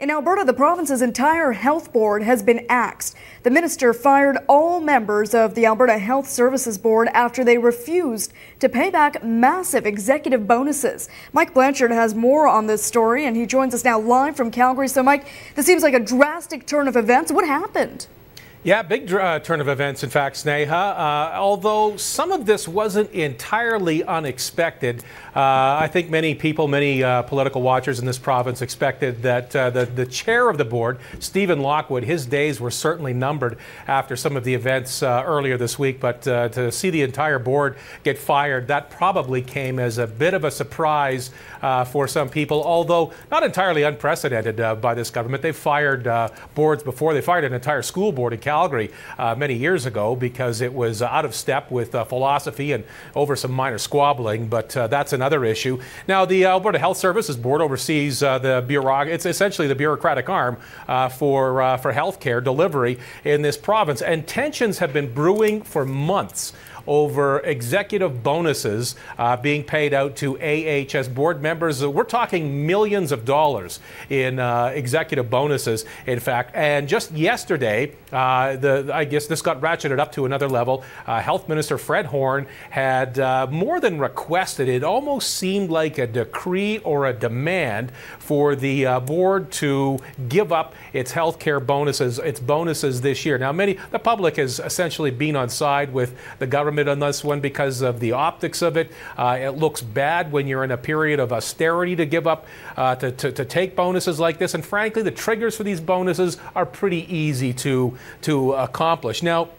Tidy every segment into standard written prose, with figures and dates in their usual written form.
In Alberta, the province's entire health board has been axed. The minister fired all members of the Alberta Health Services Board after they refused to pay back massive executive bonuses. Mike Blanchard has more on this story, and he joins us now live from Calgary. So, Mike, this seems like a drastic turn of events. What happened? Yeah, big turn of events, in fact, Sneha. Although some of this wasn't entirely unexpected. I think many people, many political watchers in this province expected that the chair of the board, Stephen Lockwood, his days were certainly numbered after some of the events earlier this week. But to see the entire board get fired, that probably came as a bit of a surprise for some people, although not entirely unprecedented by this government. They've fired boards before. They fired an entire school board in Calgary many years ago because it was out of step with philosophy and over some minor squabbling, but that's another issue. Now, the Alberta Health Services Board oversees it's essentially the bureaucratic arm for healthcare delivery in this province, and tensions have been brewing for months over executive bonuses being paid out to AHS board members. We're talking millions of dollars in executive bonuses, in fact. And just yesterday, I guess this got ratcheted up to another level. Health Minister Fred Horne had more than requested. It almost seemed like a decree or a demand for the board to give up its health care bonuses, its bonuses this year. Now, the public has essentially been on side with the government on this one because of the optics of it. It looks bad when you're in a period of austerity to give up, to take bonuses like this. And frankly, the triggers for these bonuses are pretty easy to accomplish. Now,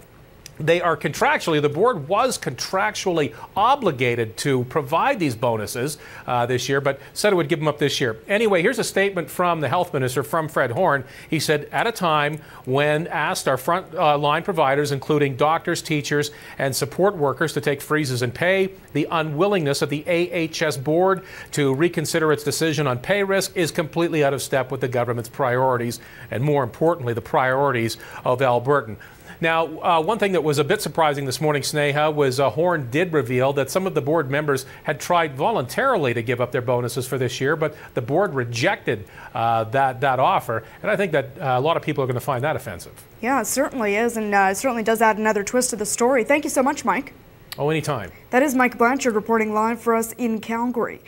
they are contractually, the board was contractually obligated to provide these bonuses this year, but said it would give them up this year. Anyway, here's a statement from the health minister, from Fred Horne. He said, at a time when asked our front line providers, including doctors, teachers, and support workers, to take freezes in pay, the unwillingness of the AHS board to reconsider its decision on pay risk is completely out of step with the government's priorities, and more importantly, the priorities of Albertan. Now, one thing that was a bit surprising this morning, Sneha, was Horne did reveal that some of the board members had tried voluntarily to give up their bonuses for this year, but the board rejected that offer. And I think that a lot of people are going to find that offensive. Yeah, it certainly is, and it certainly does add another twist to the story. Thank you so much, Mike. Oh, anytime. That is Mike Blanchard reporting live for us in Calgary.